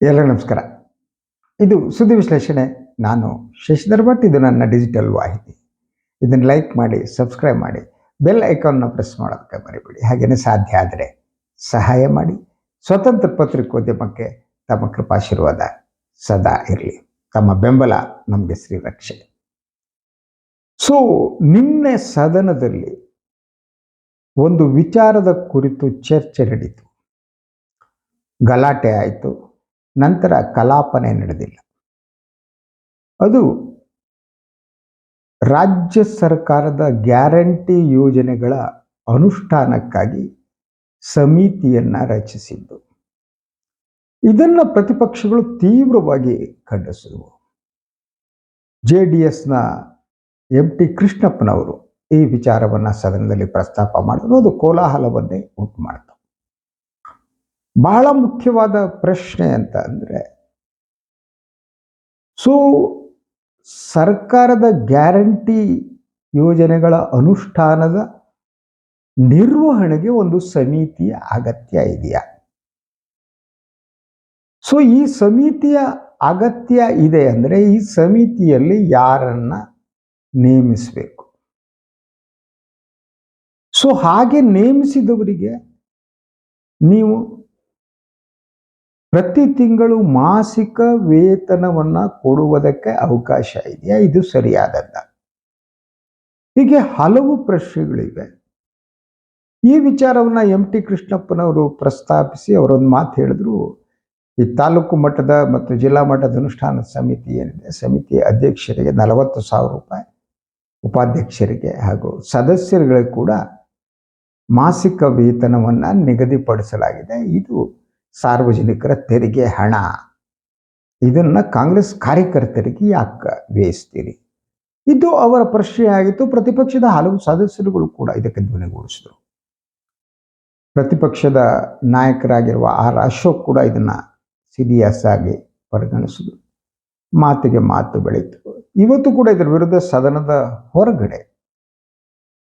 ಎಲ್ಲರಿಗೂ ನಮಸ್ಕಾರ. ಇದು ಸುದ್ದಿ ವಿಶ್ಲೇಷಣೆ. ನಾನು ಶಶಿಧರ್ ಭಟ್. ಇದು ನನ್ನ ಡಿಜಿಟಲ್ ವಾಹಿನಿ. ಇದನ್ನು ಲೈಕ್ ಮಾಡಿ, ಸಬ್ಸ್ಕ್ರೈಬ್ ಮಾಡಿ, ಬೆಲ್ ಐಕಾನ್ನ ಪ್ರೆಸ್ ಮಾಡೋದಕ್ಕೆ ಮರಿಬೇಡಿ. ಹಾಗೆಯೇ ಸಾಧ್ಯ ಆದರೆ ಸಹಾಯ ಮಾಡಿ. ಸ್ವತಂತ್ರ ಪತ್ರಿಕೋದ್ಯಮಕ್ಕೆ ತಮ್ಮ ಕೃಪಾಶೀರ್ವಾದ ಸದಾ ಇರಲಿ. ತಮ್ಮ ಬೆಂಬಲ ನಮಗೆ ಶ್ರೀರಕ್ಷೆ. ನಿನ್ನೆ ಸದನದಲ್ಲಿ ಒಂದು ವಿಚಾರದ ಕುರಿತು ಚರ್ಚೆ ನಡೀತು, ಗಲಾಟೆ ಆಯಿತು. ನಂತರ ಕಲಾಪನೆ ನಡೆದಿಲ್ಲ. ಅದು ರಾಜ್ಯ ಸರ್ಕಾರದ ಗ್ಯಾರಂಟಿ ಯೋಜನೆಗಳ ಅನುಷ್ಠಾನಕ್ಕಾಗಿ ಸಮಿತಿಯನ್ನ ರಚಿಸಿದ್ದು. ಇದನ್ನು ಪ್ರತಿಪಕ್ಷಗಳು ತೀವ್ರವಾಗಿ ಖಂಡಿಸಿದವು. JDSನ MT ಕೃಷ್ಣಪ್ಪನವರು ಈ ವಿಚಾರವನ್ನು ಸದನದಲ್ಲಿ ಪ್ರಸ್ತಾಪ ಮಾಡಿದ್ರು. ಅದು ಕೋಲಾಹಲವನ್ನೇ ಉಂಟು ಮಾಡಿತು. ಬಹಳ ಮುಖ್ಯವಾದ ಪ್ರಶ್ನೆ ಅಂತ ಅಂದರೆ, ಸರ್ಕಾರದ ಗ್ಯಾರಂಟಿ ಯೋಜನೆಗಳ ಅನುಷ್ಠಾನದ ನಿರ್ವಹಣೆಗೆ ಒಂದು ಸಮಿತಿಯ ಅಗತ್ಯ ಇದೆಯಾ? ಈ ಸಮಿತಿಯ ಅಗತ್ಯ ಇದೆ ಅಂದರೆ ಈ ಸಮಿತಿಯಲ್ಲಿ ಯಾರನ್ನ ನೇಮಿಸಬೇಕು? ಹಾಗೆ ನೇಮಿಸಿದವರಿಗೆ ನೀವು ಪ್ರತಿ ತಿಂಗಳು ಮಾಸಿಕ ವೇತನವನ್ನ ಕೊಡುವುದಕ್ಕೆ ಅವಕಾಶ ಇದೆಯಾ? ಇದು ಸರಿಯಾದದ್ದ? ಹೀಗೆ ಹಲವು ಪ್ರಶ್ನೆಗಳಿವೆ. ಈ ವಿಚಾರವನ್ನ MT ಕೃಷ್ಣಪ್ಪನವರು ಪ್ರಸ್ತಾಪಿಸಿ ಅವರೊಂದು ಮಾತು ಹೇಳಿದ್ರು. ಈ ತಾಲೂಕು ಮಟ್ಟದ ಮತ್ತು ಜಿಲ್ಲಾ ಮಟ್ಟದ ಅನುಷ್ಠಾನ ಸಮಿತಿ ಏನಿದೆ, ಸಮಿತಿಯ ಅಧ್ಯಕ್ಷರಿಗೆ 40,000 ರೂಪಾಯಿ, ಉಪಾಧ್ಯಕ್ಷರಿಗೆ ಹಾಗೂ ಸದಸ್ಯರುಗಳಿಗೆ ಕೂಡ ಮಾಸಿಕ ವೇತನವನ್ನ ನಿಗದಿಪಡಿಸಲಾಗಿದೆ. ಇದು ಸಾರ್ವಜನಿಕರ ತೆರಿಗೆ ಹಣ. ಇದನ್ನ ಕಾಂಗ್ರೆಸ್ ಕಾರ್ಯಕರ್ತರಿಗೆ ಯಾಕೆ ವ್ಯಯಿಸ್ತೀರಿ? ಇದು ಅವರ ಪ್ರಶ್ನೆ ಆಗಿತ್ತು. ಪ್ರತಿಪಕ್ಷದ ಹಲವು ಸದಸ್ಯರುಗಳು ಕೂಡ ಇದಕ್ಕೆ ಧ್ವನಿಗೂಡಿಸಿದರು. ಪ್ರತಿಪಕ್ಷದ ನಾಯಕರಾಗಿರುವ R ಅಶೋಕ್ ಕೂಡ ಇದನ್ನ ಸೀರಿಯಸ್ ಆಗಿ ಪರಿಗಣಿಸಿದರು. ಮಾತಿಗೆ ಮಾತು ಬೆಳೀತು. ಇವತ್ತು ಕೂಡ ಇದರ ವಿರುದ್ಧ ಸದನದ ಹೊರಗಡೆ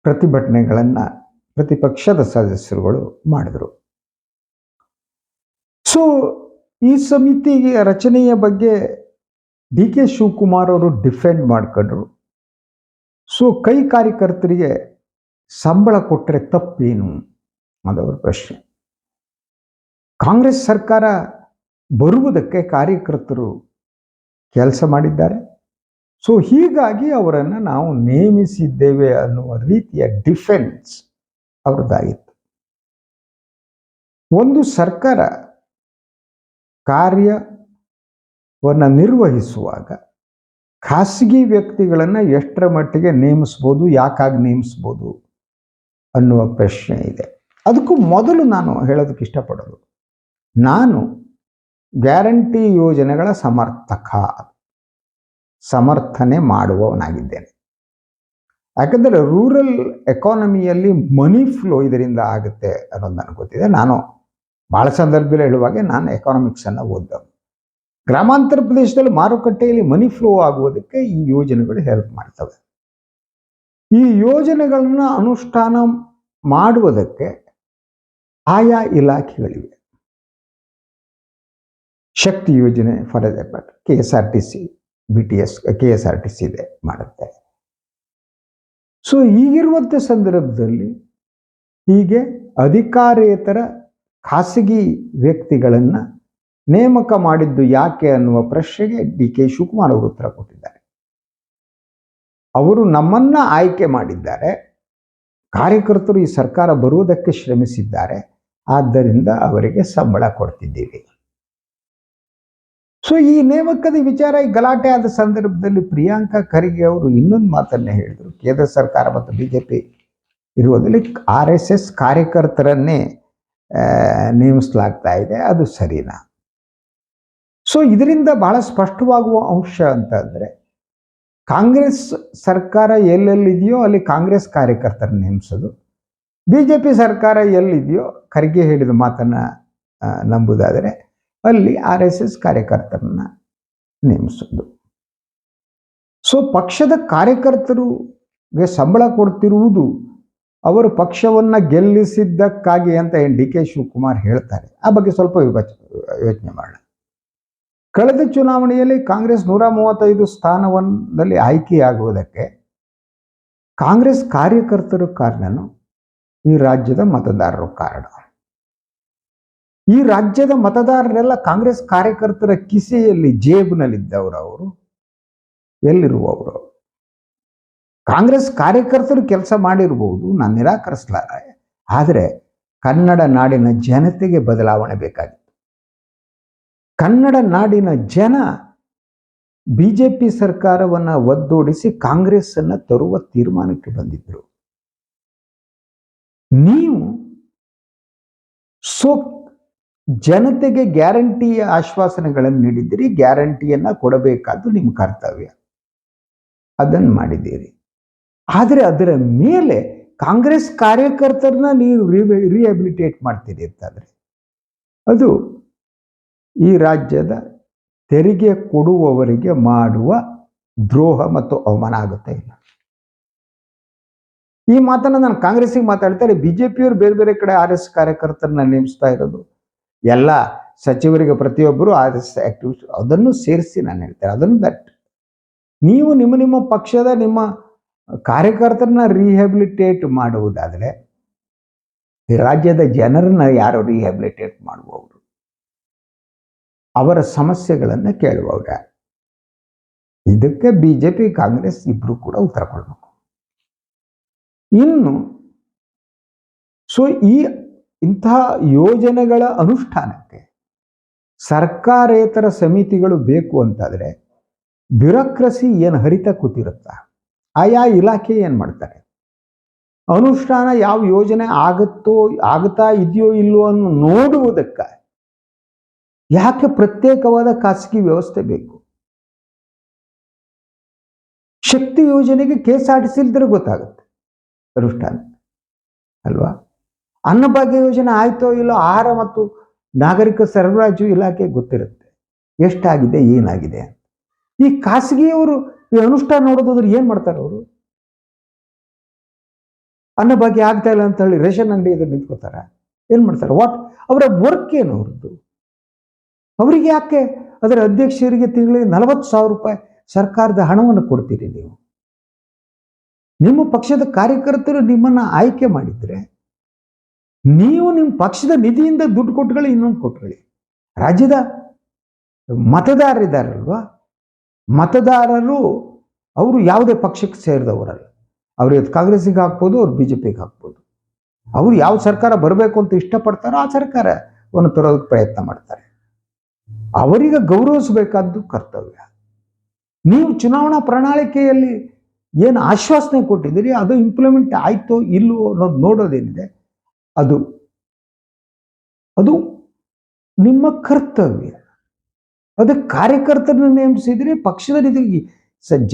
ಪ್ರತಿಭಟನೆಗಳನ್ನ ಪ್ರತಿಪಕ್ಷದ ಸದಸ್ಯರುಗಳು ಮಾಡಿದರು. ಈ ಸಮಿತಿಗೆ ರಚನೆಯ ಬಗ್ಗೆ DK ಶಿವಕುಮಾರ್ ಅವರು ಡಿಫೆಂಡ್ ಮಾಡ್ಕೊಂಡ್ರು. ಕೈ ಕಾರ್ಯಕರ್ತರಿಗೆ ಸಂಬಳ ಕೊಟ್ಟರೆ ತಪ್ಪೇನು ಅದವರ ಪ್ರಶ್ನೆ. ಕಾಂಗ್ರೆಸ್ ಸರ್ಕಾರ ಬರುವುದಕ್ಕೆ ಕಾರ್ಯಕರ್ತರು ಕೆಲಸ ಮಾಡಿದ್ದಾರೆ. ಹೀಗಾಗಿ ಅವರನ್ನು ನಾವು ನೇಮಿಸಿದ್ದೇವೆ ಅನ್ನುವ ರೀತಿಯ ಡಿಫೆನ್ಸ್ ಅವ್ರದ್ದಾಗಿತ್ತು. ಒಂದು ಸರ್ಕಾರ ಕಾರ್ಯವನ್ನು ನಿರ್ವಹಿಸುವಾಗ ಖಾಸಗಿ ವ್ಯಕ್ತಿಗಳನ್ನು ಎಷ್ಟರ ಮಟ್ಟಿಗೆ ನೇಮಿಸ್ಬೋದು, ಯಾಕಾಗಿ ನೇಮಿಸ್ಬೋದು ಅನ್ನುವ ಪ್ರಶ್ನೆ ಇದೆ. ಅದಕ್ಕೂ ಮೊದಲು ನಾನು ಹೇಳೋದಕ್ಕೆ ಇಷ್ಟಪಡೋದು, ನಾನು ಗ್ಯಾರಂಟಿ ಯೋಜನೆಗಳ ಸಮರ್ಥನೆ ಮಾಡುವವನಾಗಿದ್ದೇನೆ. ಯಾಕಂದರೆ ರೂರಲ್ ಎಕಾನಮಿಯಲ್ಲಿ ಮನಿ ಫ್ಲೋ ಇದರಿಂದ ಆಗುತ್ತೆ ಅನ್ನೋದು ನನಗೆ ಗೊತ್ತಿದೆ. ನಾನು ಭಾಳ ಸಂದರ್ಭದಲ್ಲಿ ಹೇಳುವಾಗ ನಾನು ಎಕಾನಮಿಕ್ಸನ್ನು ಓದ್ದವನು. ಗ್ರಾಮಾಂತರ ಪ್ರದೇಶದಲ್ಲಿ ಮಾರುಕಟ್ಟೆಯಲ್ಲಿ ಮನಿ ಫ್ಲೋ ಆಗುವುದಕ್ಕೆ ಈ ಯೋಜನೆಗಳು ಹೆಲ್ಪ್ ಮಾಡ್ತವೆ. ಈ ಯೋಜನೆಗಳನ್ನು ಅನುಷ್ಠಾನ ಮಾಡುವುದಕ್ಕೆ ಆಯಾ ಇಲಾಖೆಗಳಿವೆ. ಶಕ್ತಿ ಯೋಜನೆ for example KSRTC, BTS, KSRTC ಇದೆ, ಮಾಡುತ್ತೆ. ಈಗಿರುವಂಥ ಸಂದರ್ಭದಲ್ಲಿ ಹೀಗೆ ಅಧಿಕಾರೇತರ ಖಾಸಗಿ ವ್ಯಕ್ತಿಗಳನ್ನು ನೇಮಕ ಮಾಡಿದ್ದು ಯಾಕೆ ಅನ್ನುವ ಪ್ರಶ್ನೆಗೆ DK ಶಿವಕುಮಾರ್ ಅವರು ಉತ್ತರ ಕೊಟ್ಟಿದ್ದಾರೆ. ಅವರು ನಮ್ಮನ್ನ ಆಯ್ಕೆ ಮಾಡಿದ್ದಾರೆ, ಕಾರ್ಯಕರ್ತರು ಈ ಸರ್ಕಾರ ಬರುವುದಕ್ಕೆ ಶ್ರಮಿಸಿದ್ದಾರೆ, ಆದ್ದರಿಂದ ಅವರಿಗೆ ಸಂಬಳ ಕೊಡ್ತಿದ್ದೀವಿ. ಈ ನೇಮಕದ ವಿಚಾರ ಈ ಗಲಾಟೆ ಆದ ಸಂದರ್ಭದಲ್ಲಿ ಪ್ರಿಯಾಂಕಾ ಖರ್ಗೆ ಅವರು ಇನ್ನೊಂದು ಮಾತನ್ನೇ ಹೇಳಿದರು. ಕೇಂದ್ರ ಸರ್ಕಾರ ಮತ್ತು BJP ಇರುವುದರಲ್ಲಿ RSS ಕಾರ್ಯಕರ್ತರನ್ನೇ ನೇಮಿಸಲಾಗ್ತಾ ಇದೆ, ಅದು ಸರಿನಾ? ಇದರಿಂದ ಬಹಳ ಸ್ಪಷ್ಟವಾಗುವ ಅಂಶ ಅಂತ ಅಂದರೆ, ಕಾಂಗ್ರೆಸ್ ಸರ್ಕಾರ ಎಲ್ಲೆಲ್ಲಿದೆಯೋ ಅಲ್ಲಿ ಕಾಂಗ್ರೆಸ್ ಕಾರ್ಯಕರ್ತರನ್ನ ನೇಮಿಸೋದು, BJP ಸರ್ಕಾರ ಎಲ್ಲಿದೆಯೋ ಖರ್ಗೆ ಹೇಳಿದ ಮಾತನ್ನು ನಂಬುದಾದರೆ ಅಲ್ಲಿ RSS ಕಾರ್ಯಕರ್ತರನ್ನ ನೇಮಿಸೋದು. ಪಕ್ಷದ ಕಾರ್ಯಕರ್ತರಿಗೆ ಸಂಬಳ ಕೊಡ್ತಿರುವುದು ಅವರು ಪಕ್ಷವನ್ನು ಗೆಲ್ಲಿಸಿದ್ದಕ್ಕಾಗಿ ಅಂತ DK ಶಿವಕುಮಾರ್ ಹೇಳ್ತಾರೆ. ಆ ಬಗ್ಗೆ ಸ್ವಲ್ಪ ಯೋಚನೆ ಮಾಡೋಣ. ಕಳೆದ ಚುನಾವಣೆಯಲ್ಲಿ ಕಾಂಗ್ರೆಸ್ 135 ಸ್ಥಾನದಲ್ಲಿ ಆಯ್ಕೆಯಾಗುವುದಕ್ಕೆ ಕಾಂಗ್ರೆಸ್ ಕಾರ್ಯಕರ್ತರು ಕಾರಣನು, ಈ ರಾಜ್ಯದ ಮತದಾರರು ಕಾರಣ. ಈ ರಾಜ್ಯದ ಮತದಾರರೆಲ್ಲ ಕಾಂಗ್ರೆಸ್ ಕಾರ್ಯಕರ್ತರ ಕಿಸೆಯಲ್ಲಿ, ಜೇಬಿನಲ್ಲಿದ್ದವರು. ಅವರು ಎಲ್ಲಿರುವವರು? ಕಾಂಗ್ರೆಸ್ ಕಾರ್ಯಕರ್ತರು ಕೆಲಸ ಮಾಡಿರಬಹುದು, ನಾನು ನಿರಾಕರಿಸಲಾರೆ. ಆದರೆ ಕನ್ನಡ ನಾಡಿನ ಜನತೆಗೆ ಬದಲಾವಣೆ ಬೇಕಾಗಿತ್ತು. ಕನ್ನಡ ನಾಡಿನ ಜನ ಬಿಜೆಪಿ ಸರ್ಕಾರವನ್ನ ಒದ್ದೋಡಿಸಿ ಕಾಂಗ್ರೆಸ್ ಅನ್ನ ತರುವ ತೀರ್ಮಾನಕ್ಕೆ ಬಂದಿದ್ರು. ನೀವು ಜನತೆಗೆ ಗ್ಯಾರಂಟಿಯ ಆಶ್ವಾಸನೆಗಳನ್ನು ನೀಡಿದ್ದೀರಿ. ಗ್ಯಾರಂಟಿಯನ್ನ ಕೊಡಬೇಕಾದ್ದು ನಿಮ್ಮ ಕರ್ತವ್ಯ, ಅದನ್ನು ಮಾಡಿದ್ದೀರಿ. ಆದರೆ ಅದರ ಮೇಲೆ ಕಾಂಗ್ರೆಸ್ ಕಾರ್ಯಕರ್ತರನ್ನ ನೀವು ರಿಹ್ಯಾಬಿಲಿಟೇಟ್ ಮಾಡ್ತೀರಿ ಅಂತಾದ್ರೆ ಅದು ಈ ರಾಜ್ಯದ ತೆರಿಗೆ ಕೊಡುವವರಿಗೆ ಮಾಡುವ ದ್ರೋಹ ಮತ್ತು ಅವಮಾನ ಆಗುತ್ತೆ. ಇಲ್ಲ, ಈ ಮಾತನ್ನ ನಾನು ಕಾಂಗ್ರೆಸ್ಸಿಗೆ ಮಾತಾಡ್ತಾರೆ. ಬಿಜೆಪಿಯವರು ಬೇರೆ ಬೇರೆ ಕಡೆ RS ಕಾರ್ಯಕರ್ತರನ್ನ ನೇಮಿಸ್ತಾ ಇರೋದು, ಎಲ್ಲ ಸಚಿವರಿಗೆ ಪ್ರತಿಯೊಬ್ಬರು RS ಆಕ್ಟಿವಿಸ್ಟ್, ಅದನ್ನು ಸೇರಿಸಿ ನಾನು ಹೇಳ್ತೇನೆ. ಅದನ್ನು ನೀವು ನಿಮ್ಮ ಪಕ್ಷದ ನಿಮ್ಮ ಕಾರ್ಯಕರ್ತರನ್ನ ರಿಹ್ಯಾಬಿಲಿಟೇಟ್ ಮಾಡುವುದಾದರೆ ಈ ರಾಜ್ಯದ ಜನರನ್ನ ಯಾರು ರಿಹ್ಯಾಬಿಲಿಟೇಟ್ ಮಾಡುವವರು? ಅವರ ಸಮಸ್ಯೆಗಳನ್ನು ಕೇಳುವವ್ರ? ಇದಕ್ಕೆ ಬಿಜೆಪಿ ಕಾಂಗ್ರೆಸ್ ಇಬ್ರು ಕೂಡ ಉತ್ತರ ಕೊಡಬೇಕು. ಇನ್ನು ಇಂತಹ ಯೋಜನೆಗಳ ಅನುಷ್ಠಾನಕ್ಕೆ ಸರ್ಕಾರೇತರ ಸಮಿತಿಗಳು ಬೇಕು ಅಂತಾದ್ರೆ ಬ್ಯೂರೋಕ್ರಸಿ ಏನು ಹರಿತ ಕೂತಿರುತ್ತಾ? ಆಯಾ ಇಲಾಖೆ ಏನು ಮಾಡ್ತಾರೆ? ಅನುಷ್ಠಾನ ಯಾವ ಯೋಜನೆ ಆಗುತ್ತಾ ಇದೆಯೋ ಇಲ್ವೋ ಅನ್ನೋ ನೋಡುವುದಕ್ಕೆ ಯಾಕೆ ಪ್ರತ್ಯೇಕವಾದ ಖಾಸಗಿ ವ್ಯವಸ್ಥೆ ಬೇಕು? ಶಕ್ತಿ ಯೋಜನೆಗೆ KSRTC ಇಲ್ದ್ರೆ ಗೊತ್ತಾಗುತ್ತೆ ಅನುಷ್ಠಾನ ಅಲ್ವಾ? ಅನ್ನಭಾಗ್ಯ ಯೋಜನೆ ಆಯ್ತೋ ಇಲ್ಲೋ ಆಹಾರ ಮತ್ತು ನಾಗರಿಕ ಸರಬರಾಜು ಇಲಾಖೆ ಗೊತ್ತಿರುತ್ತೆ ಎಷ್ಟಾಗಿದೆ, ಏನಾಗಿದೆ. ಈ ಖಾಸಗಿಯವರು ಈ ಅನುಷ್ಠಾನ ನೋಡೋದಾದ್ರೆ ಏನ್ ಮಾಡ್ತಾರೆ? ಅವರು ಅನ್ನಭಾಗ್ಯ ಆಗ್ತಾ ಇಲ್ಲ ಅಂತ ಹೇಳಿ ರೇಷನ್ ಅಂಗಡಿ ಎದುರು ನಿಂತ್ಕೋತಾರ? ಏನ್ ಮಾಡ್ತಾರೆ? ಅವರ ವರ್ಕ್ ಏನು ಅವ್ರದ್ದು? ಅವರಿಗೆ ಯಾಕೆ ಅದರ ಅಧ್ಯಕ್ಷರಿಗೆ ತಿಂಗಳಿಗೆ 40,000 ರೂಪಾಯಿ ಸರ್ಕಾರದ ಹಣವನ್ನು ಕೊಡ್ತೀರಿ ನೀವು? ನಿಮ್ಮ ಪಕ್ಷದ ಕಾರ್ಯಕರ್ತರು ನಿಮ್ಮನ್ನ ಆಯ್ಕೆ ಮಾಡಿದ್ರೆ ನೀವು ನಿಮ್ಮ ಪಕ್ಷದ ನಿಧಿಯಿಂದ ದುಡ್ಡು ಕೊಟ್ಟುಕೊಳ್ಳಿ, ಇನ್ನೊಂದು ಕೊಟ್ಟುಕೊಳ್ಳಿ. ರಾಜ್ಯದ ಮತದಾರರಿದ್ದಾರಲ್ವಾ, ಮತದಾರರು ಅವರು ಯಾವುದೇ ಪಕ್ಷಕ್ಕೆ ಸೇರಿದವರಲ್ಲ. ಅವ್ರು ಕಾಂಗ್ರೆಸ್ಸಿಗೆ ಹಾಕ್ಬೋದು, ಅವ್ರು ಬಿಜೆಪಿಗೆ ಹಾಕ್ಬೋದು. ಅವರು ಯಾವ ಸರ್ಕಾರ ಬರಬೇಕು ಅಂತ ಇಷ್ಟಪಡ್ತಾರೋ ಆ ಸರ್ಕಾರವನ್ನು ತರೋದಕ್ಕೆ ಪ್ರಯತ್ನ ಮಾಡ್ತಾರೆ. ಅವರಿಗೆ ಗೌರವಿಸಬೇಕಾದ್ದು ಕರ್ತವ್ಯ. ನೀವು ಚುನಾವಣಾ ಪ್ರಣಾಳಿಕೆಯಲ್ಲಿ ಏನು ಆಶ್ವಾಸನೆ ಕೊಟ್ಟಿದ್ದೀರಿ ಅದು ಇಂಪ್ಲಿಮೆಂಟ್ ಆಯ್ತೋ ಇಲ್ಲವೋ ಅನ್ನೋದು ನೋಡೋದೇನಿದೆ, ಅದು ನಿಮ್ಮ ಕರ್ತವ್ಯ. ಅದಕ್ಕೆ ಕಾರ್ಯಕರ್ತರನ್ನ ನೇಮಿಸಿದ್ರೆ ಪಕ್ಷದ ನಿಧಿಗೆ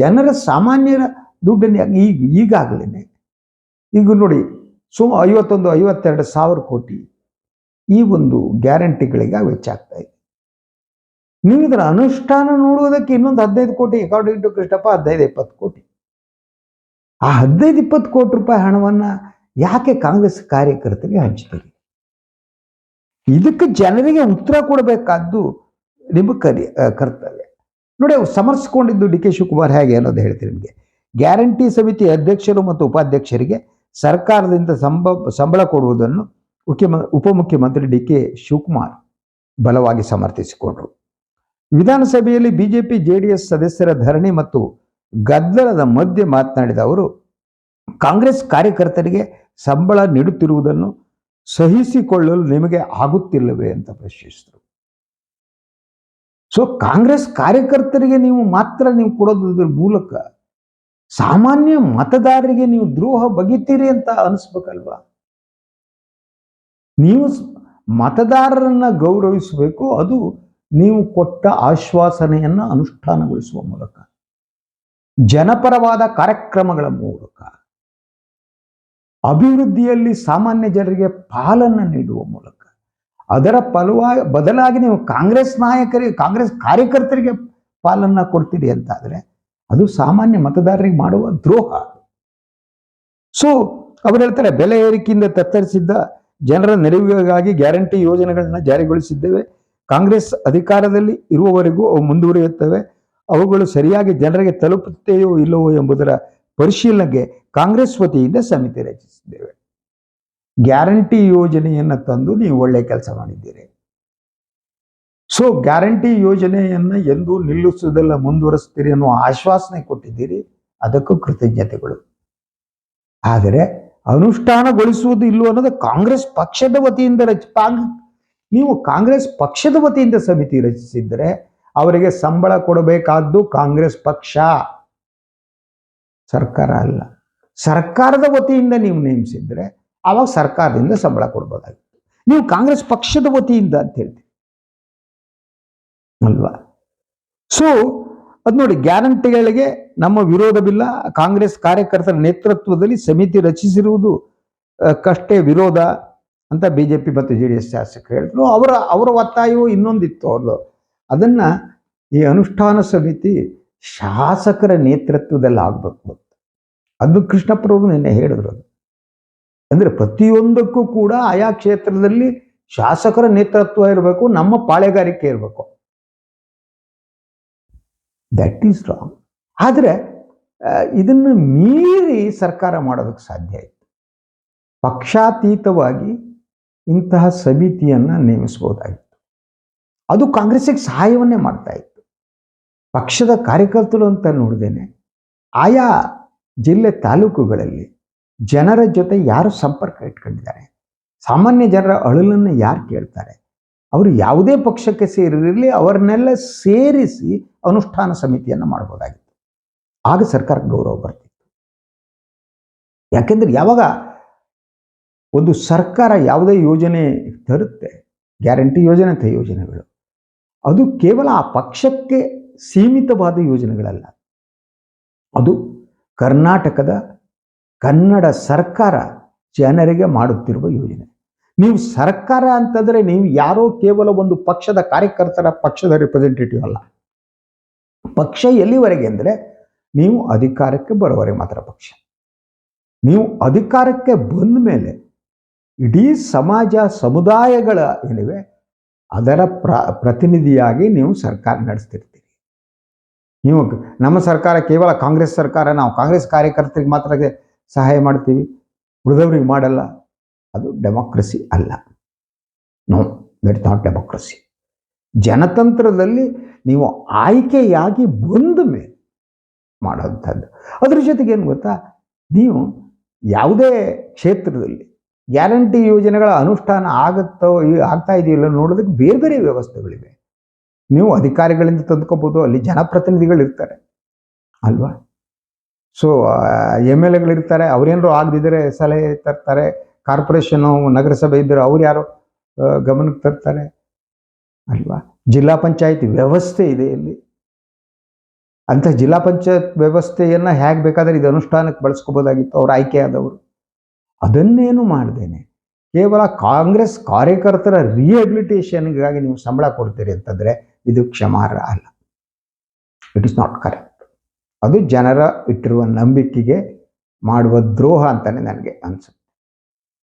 ಜನರ ಸಾಮಾನ್ಯರ ದುಡ್ಡನ್ನು ಈಗಾಗಲೇ ಈಗ ನೋಡಿ 52 ಸಾವಿರ ಕೋಟಿ ಈ ಒಂದು ಗ್ಯಾರಂಟಿಗಳಿಗೆ ವೆಚ್ಚ ಆಗ್ತಾ ಇದೆ. ನೀವು ಇದರ ಅನುಷ್ಠಾನ ನೋಡುವುದಕ್ಕೆ ಇನ್ನೊಂದು 15 ಕೋಟಿ, ಅಕಾರ್ಡಿಂಗ್ ಟು ಕೃಷ್ಣಪ್ಪ 15-20 ಕೋಟಿ. ಆ 15-20 ಕೋಟಿ ರೂಪಾಯಿ ಹಣವನ್ನ ಯಾಕೆ ಕಾಂಗ್ರೆಸ್ ಕಾರ್ಯಕರ್ತರಿಗೆ ಹಂಚ್ತೀರಿ? ಇದಕ್ಕೆ ಜನರಿಗೆ ಉತ್ತರ ಕೊಡಬೇಕಾದ್ದು ನಿಮ್ಮ ಕರ್ತವ್ಯ. ನೋಡಿ, ಅವ್ರು ಸಮರ್ಸ್ಕೊಂಡಿದ್ದು DK ಶಿವಕುಮಾರ್ ಹೇಗೆ ಅನ್ನೋದು ಹೇಳ್ತೀನಿ ನಿಮಗೆ. ಗ್ಯಾರಂಟಿ ಸಮಿತಿ ಅಧ್ಯಕ್ಷರು ಮತ್ತು ಉಪಾಧ್ಯಕ್ಷರಿಗೆ ಸರ್ಕಾರದಿಂದ ಸಂಬಳ ಕೊಡುವುದನ್ನು ಉಪಮುಖ್ಯಮಂತ್ರಿ DK ಶಿವಕುಮಾರ್ ಬಲವಾಗಿ ಸಮರ್ಥಿಸಿಕೊಂಡರು. ವಿಧಾನಸಭೆಯಲ್ಲಿ ಬಿಜೆಪಿ JDS ಸದಸ್ಯರ ಧರಣಿ ಮತ್ತು ಗದ್ದಲದ ಮಧ್ಯೆ ಮಾತನಾಡಿದ ಅವರು ಕಾಂಗ್ರೆಸ್ ಕಾರ್ಯಕರ್ತರಿಗೆ ಸಂಬಳ ನೀಡುತ್ತಿರುವುದನ್ನು ಸಹಿಸಿಕೊಳ್ಳಲು ನಿಮಗೆ ಆಗುತ್ತಿಲ್ಲವೇ ಅಂತ ಪ್ರಶ್ನಿಸಿದರು. ಕಾಂಗ್ರೆಸ್ ಕಾರ್ಯಕರ್ತರಿಗೆ ನೀವು ಕೊಡೋದ್ರ ಮೂಲಕ ಸಾಮಾನ್ಯ ಮತದಾರರಿಗೆ ನೀವು ದ್ರೋಹ ಬಗೆತೀರಿ ಅಂತ ಅನಿಸ್ಬೇಕಲ್ವಾ? ನೀವು ಮತದಾರರನ್ನ ಗೌರವಿಸಬೇಕು, ಅದು ನೀವು ಕೊಟ್ಟ ಆಶ್ವಾಸನೆಯನ್ನ ಅನುಷ್ಠಾನಗೊಳಿಸುವ ಮೂಲಕ, ಜನಪರವಾದ ಕಾರ್ಯಕ್ರಮಗಳ ಮೂಲಕ, ಅಭಿವೃದ್ಧಿಯಲ್ಲಿ ಸಾಮಾನ್ಯ ಜನರಿಗೆ ಪಾಲನ್ನು ನೀಡುವ ಮೂಲಕ, ಅದರ ಬದಲಾಗಿ ನೀವು ಕಾಂಗ್ರೆಸ್ ಕಾರ್ಯಕರ್ತರಿಗೆ ಪಾಲನ್ನ ಕೊಡ್ತೀರಿ ಅಂತಾದ್ರೆ ಅದು ಸಾಮಾನ್ಯ ಮತದಾರರಿಗೆ ಮಾಡುವ ದ್ರೋಹ. ಅವರು ಹೇಳ್ತಾರೆ, ಬೆಲೆ ಏರಿಕೆಯಿಂದ ತತ್ತರಿಸಿದ್ದ ಜನರ ನೆರವಿಗಾಗಿ ಗ್ಯಾರಂಟಿ ಯೋಜನೆಗಳನ್ನ ಜಾರಿಗೊಳಿಸಿದ್ದೇವೆ. ಕಾಂಗ್ರೆಸ್ ಅಧಿಕಾರದಲ್ಲಿ ಇರುವವರೆಗೂ ಅವು ಮುಂದುವರಿಯುತ್ತವೆ. ಅವುಗಳು ಸರಿಯಾಗಿ ಜನರಿಗೆ ತಲುಪುತ್ತೆಯೋ ಇಲ್ಲವೋ ಎಂಬುದರ ಪರಿಶೀಲನೆಗೆ ಕಾಂಗ್ರೆಸ್ ವತಿಯಿಂದ ಸಮಿತಿ ರಚಿಸಿದ್ದೇವೆ. ಗ್ಯಾರಂಟಿ ಯೋಜನೆಯನ್ನು ತಂದು ನೀವು ಒಳ್ಳೆ ಕೆಲಸ ಮಾಡಿದ್ದೀರಿ. ಸೊ ಗ್ಯಾರಂಟಿ ಯೋಜನೆಯನ್ನ ಎಂದು ನಿಲ್ಲಿಸುವುದೆಲ್ಲ ಮುಂದುವರಿಸ್ತೀರಿ ಅನ್ನುವ ಆಶ್ವಾಸನೆ ಕೊಟ್ಟಿದ್ದೀರಿ, ಅದಕ್ಕೂ ಕೃತಜ್ಞತೆಗಳು. ಆದರೆ ಅನುಷ್ಠಾನಗೊಳಿಸುವುದು ಇಲ್ಲೋ ಅನ್ನೋದು ಕಾಂಗ್ರೆಸ್ ಪಕ್ಷದ ವತಿಯಿಂದ ನೀವು ಕಾಂಗ್ರೆಸ್ ಪಕ್ಷದ ವತಿಯಿಂದ ಸಮಿತಿ ರಚಿಸಿದರೆ ಅವರಿಗೆ ಸಂಬಳ ಕೊಡಬೇಕಾದ್ದು ಕಾಂಗ್ರೆಸ್ ಪಕ್ಷ, ಸರ್ಕಾರ ಅಲ್ಲ. ಸರ್ಕಾರದ ವತಿಯಿಂದ ನೀವು ನೇಮಿಸಿದ್ರೆ ಆವಾಗ ಸರ್ಕಾರದಿಂದ ಸಂಬಳ ಕೊಡ್ಬೋದಾಗಿತ್ತು. ನೀವು ಕಾಂಗ್ರೆಸ್ ಪಕ್ಷದ ವತಿಯಿಂದ ಅಂತ ಹೇಳ್ತೀವಿ ಅಲ್ವಾ? ಸೊ ಅದು ನೋಡಿ, ಗ್ಯಾರಂಟಿಗಳಿಗೆ ನಮ್ಮ ವಿರೋಧವಿಲ್ಲ. ಕಾಂಗ್ರೆಸ್ ಕಾರ್ಯಕರ್ತರ ನೇತೃತ್ವದಲ್ಲಿ ಸಮಿತಿ ರಚಿಸಿರುವುದು ಕಷ್ಟೇ ವಿರೋಧ ಅಂತ ಬಿಜೆಪಿ ಮತ್ತು JDS ಶಾಸಕರು ಹೇಳಿದ್ರು. ಅವರ ಒತ್ತಾಯವೂ ಇನ್ನೊಂದಿತ್ತು ಅವ್ರದ್ದು. ಅದನ್ನ ಈ ಅನುಷ್ಠಾನ ಸಮಿತಿ ಶಾಸಕರ ನೇತೃತ್ವದಲ್ಲಿ ಆಗ್ಬೇಕು. ಅದು ಕೃಷ್ಣಪ್ಪರವರು ನಿನ್ನೆ ಹೇಳಿದ್ರು. ಅಂದ್ರೆ ಪ್ರತಿಯೊಂದಕ್ಕೂ ಕೂಡ ಆಯಾ ಕ್ಷೇತ್ರದಲ್ಲಿ ಶಾಸಕರ ನೇತೃತ್ವ ಇರಬೇಕು, ನಮ್ಮ ಪಾಳೆಗಾರಿಕೆ ಇರಬೇಕು. That is wrong. ಆದರೆ ಇದನ್ನು ಮೀರಿ ಸರ್ಕಾರ ಮಾಡೋದಕ್ಕೆ ಸಾಧ್ಯ ಇತ್ತು. ಪಕ್ಷಾತೀತವಾಗಿ ಇಂತಹ ಸಮಿತಿಯನ್ನು ನೇಮಿಸಬಹುದಾಗಿತ್ತು. ಅದು ಕಾಂಗ್ರೆಸ್ಸಿಗೆ ಸಹಾಯವನ್ನೇ ಮಾಡ್ತಾ ಇತ್ತು. ಪಕ್ಷದ ಕಾರ್ಯಕರ್ತರು ಅಂತ ನೋಡಿದೇನೆ ಆಯಾ ಜಿಲ್ಲೆ ತಾಲೂಕುಗಳಲ್ಲಿ ಜನರ ಜೊತೆ ಯಾರು ಸಂಪರ್ಕ ಇಟ್ಕೊಂಡಿದ್ದಾರೆ, ಸಾಮಾನ್ಯ ಜನರ ಅಳಲನ್ನು ಯಾರು ಕೇಳ್ತಾರೆ, ಅವರು ಯಾವುದೇ ಪಕ್ಷಕ್ಕೆ ಸೇರಿರಲಿ ಅವರನ್ನೆಲ್ಲ ಸೇರಿಸಿ ಅನುಷ್ಠಾನ ಸಮಿತಿಯನ್ನು ಮಾಡಬಹುದಾಗಿತ್ತು. ಆಗ ಸರ್ಕಾರಕ್ಕೆ ಗೌರವ ಬರ್ತಿತ್ತು. ಯಾಕೆಂದ್ರೆ ಯಾವಾಗ ಒಂದು ಸರ್ಕಾರ ಯಾವುದೇ ಯೋಜನೆ ತರುತ್ತೆ, ಗ್ಯಾರಂಟಿ ಯೋಜನೆ ಅಂತ ಯೋಜನೆಗಳು, ಅದು ಕೇವಲ ಆ ಪಕ್ಷಕ್ಕೆ ಸೀಮಿತವಾದ ಯೋಜನೆಗಳಲ್ಲ. ಅದು ಕರ್ನಾಟಕದ ಕನ್ನಡ ಸರ್ಕಾರ ಜನರಿಗೆ ಮಾಡುತ್ತಿರುವ ಯೋಜನೆ. ನೀವು ಸರ್ಕಾರ ಅಂತಂದ್ರೆ ನೀವು ಯಾರೋ ಕೇವಲ ಒಂದು ಪಕ್ಷದ ಕಾರ್ಯಕರ್ತರ ಪಕ್ಷದ ರಿಪ್ರೆಸೆಂಟೇಟಿವ್ ಅಲ್ಲ. ಪಕ್ಷ ಎಲ್ಲಿವರೆಗೆ ಅಂದರೆ ನೀವು ಅಧಿಕಾರಕ್ಕೆ ಬರೋವರೆಗೆ ಮಾತ್ರ ಪಕ್ಷ. ನೀವು ಅಧಿಕಾರಕ್ಕೆ ಬಂದ ಮೇಲೆ ಇಡೀ ಸಮಾಜ ಸಮುದಾಯಗಳ ಏನಿವೆ ಅದರ ಪ್ರತಿನಿಧಿಯಾಗಿ ನೀವು ಸರ್ಕಾರ ನಡೆಸ್ತಿರ್ತೀರಿ. ನೀವು ನಮ್ಮ ಸರ್ಕಾರ ಕೇವಲ ಕಾಂಗ್ರೆಸ್ ಸರ್ಕಾರ, ನಾವು ಕಾಂಗ್ರೆಸ್ ಕಾರ್ಯಕರ್ತರಿಗೆ ಮಾತ್ರ ಸಹಾಯ ಮಾಡ್ತೀವಿ, ಉಳಿದವ್ರಿಗೆ ಮಾಡಲ್ಲ, ಅದು ಡೆಮೋಕ್ರಸಿ ಅಲ್ಲ. No, that not democracy. ಜನತಂತ್ರದಲ್ಲಿ ನೀವು ಆಯ್ಕೆಯಾಗಿ ಬಂದ ಮೇಲೆ ಮಾಡೋಂಥದ್ದು. ಅದ್ರ ಜೊತೆಗೆ ಏನು ಗೊತ್ತಾ, ನೀವು ಯಾವುದೇ ಕ್ಷೇತ್ರದಲ್ಲಿ ಗ್ಯಾರಂಟಿ ಯೋಜನೆಗಳ ಅನುಷ್ಠಾನ ಆಗ್ತಾ ಇದೆಯಲ್ಲ ನೋಡೋದಕ್ಕೆ ಬೇರೆ ಬೇರೆ ವ್ಯವಸ್ಥೆಗಳಿವೆ. ನೀವು ಅಧಿಕಾರಿಗಳಿಂದ ತಂದ್ಕೋಬೋದು, ಅಲ್ಲಿ ಜನಪ್ರತಿನಿಧಿಗಳಿರ್ತಾರೆ ಅಲ್ವಾ? ಸೊ MLAಗಳಿರ್ತಾರೆ, ಅವ್ರೇನಾರು ಆಗದಿದ್ದರೆ ಸಲಹೆ ತರ್ತಾರೆ. ಕಾರ್ಪೊರೇಷನು ನಗರಸಭೆ ಇದ್ದರೆ ಅವ್ರು ಯಾರೋ ಗಮನಕ್ಕೆ ತರ್ತಾರೆ ಅಲ್ವಾ? ಜಿಲ್ಲಾ ಪಂಚಾಯತ್ ವ್ಯವಸ್ಥೆ ಇದೆ ಇಲ್ಲಿ. ಅಂಥ ಜಿಲ್ಲಾ ಪಂಚಾಯತ್ ವ್ಯವಸ್ಥೆಯನ್ನು ಹೇಗೆ ಬೇಕಾದರೆ ಇದು ಅನುಷ್ಠಾನಕ್ಕೆ ಬಳಸ್ಕೋಬೋದಾಗಿತ್ತು ಅವ್ರು ಆಯ್ಕೆಯಾದವರು. ಅದನ್ನೇನು ಮಾಡ್ದೇನೆ ಕೇವಲ ಕಾಂಗ್ರೆಸ್ ಕಾರ್ಯಕರ್ತರ ರಿಹ್ಯಾಬಿಲಿಟೇಷನ್ಗಾಗಿ ನೀವು ಸಂಬಳ ಕೊಡ್ತೀರಿ ಅಂತಂದರೆ ಇದು ಕ್ಷಮಾರ್ಹ ಅಲ್ಲ. It is not correct. ಅದು ಜನರ ಇಟ್ಟಿರುವ ನಂಬಿಕೆಗೆ ಮಾಡುವ ದ್ರೋಹ ಅಂತಾನೆ ನನಗೆ ಅನ್ಸುತ್ತೆ.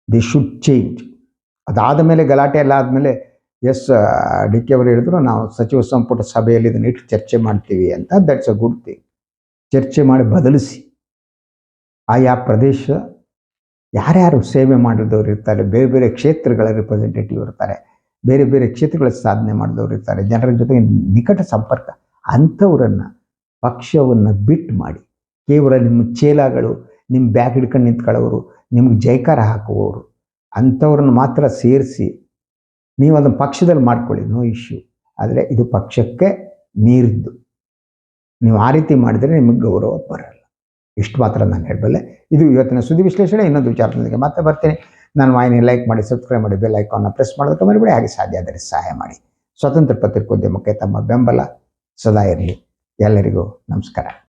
The should change. ಅದಾದ ಮೇಲೆ ಗಲಾಟೆ ಎಲ್ಲ ಆದಮೇಲೆ DK ಅವರು ಹೇಳಿದ್ರು, ನಾವು ಸಚಿವ ಸಂಪುಟ ಸಭೆಯಲ್ಲಿ ಇದನ್ನ ಇಟ್ಟು ಚರ್ಚೆ ಮಾಡ್ತೀವಿ ಅಂತ. That's a good thing. ಚರ್ಚೆ ಮಾಡಿ ಬದಲಿಸಿ ಆಯಾ ಪ್ರದೇಶ ಯಾರ್ಯಾರು ಸೇವೆ ಮಾಡಿದವರು ಇರ್ತಾರೆ, ಬೇರೆ ಬೇರೆ ಕ್ಷೇತ್ರಗಳ ರಿಪ್ರೆಸೆಂಟೇಟಿವ್ ಇರ್ತಾರೆ, ಬೇರೆ ಬೇರೆ ಕ್ಷೇತ್ರಗಳ ಸಾಧನೆ ಮಾಡಿದವರು ಇರ್ತಾರೆ, ಜನರ ಜೊತೆಗೆ ನಿಕಟ ಸಂಪರ್ಕ, ಅಂಥವರನ್ನು ಪಕ್ಷವನ್ನು ಬಿಟ್ಟು ಮಾಡಿ ಕೇವಲ ನಿಮ್ಮ ಚೇಲಾಗಳು, ನಿಮ್ಮ ಬ್ಯಾಗ್ ಹಿಡ್ಕೊಂಡು ನಿಂತ್ಕೊಳ್ಳೋರು, ನಿಮ್ಗೆ ಜೈಕಾರ ಹಾಕುವವರು, ಅಂಥವ್ರನ್ನ ಮಾತ್ರ ಸೇರಿಸಿ ನೀವು ಅದನ್ನು ಪಕ್ಷದಲ್ಲಿ ಮಾಡ್ಕೊಳ್ಳಿ, ನೋ ಇಶ್ಯೂ. ಆದರೆ ಇದು ಪಕ್ಷಕ್ಕೆ ಮೀರಿದ್ದು. ನೀವು ಆ ರೀತಿ ಮಾಡಿದರೆ ನಿಮಗೆ ಗೌರವ ಬರಲ್ಲ. ಇಷ್ಟು ಮಾತ್ರ ನಾನು ಹೇಳಬಲ್ಲೆ. ಇದು ಇವತ್ತಿನ ಸುದ್ದಿ ವಿಶ್ಲೇಷಣೆ. ಇನ್ನೊಂದು ವಿಚಾರದೊಂದಿಗೆ ಮತ್ತೆ ಬರ್ತೀನಿ. ನನ್ನ ವಾಹಿನಿ ಲೈಕ್ ಮಾಡಿ, ಸಬ್ಸ್ಕ್ರೈಬ್ ಮಾಡಿ, ಬೆಲ್ ಐಕಾನ್ನ ಪ್ರೆಸ್ ಮಾಡೋದಕ್ಕೆ ಮರಿಬೇಡಿ. ಹಾಗೆ ಸಾಧ್ಯ ಆದರೆ ಸಹಾಯ ಮಾಡಿ. ಸ್ವತಂತ್ರ ಪತ್ರಿಕೋದ್ಯಮಕ್ಕೆ ತಮ್ಮ ಬೆಂಬಲ ಸದಾ ಇರಲಿ. ಎಲ್ಲರಿಗೂ ನಮಸ್ಕಾರ.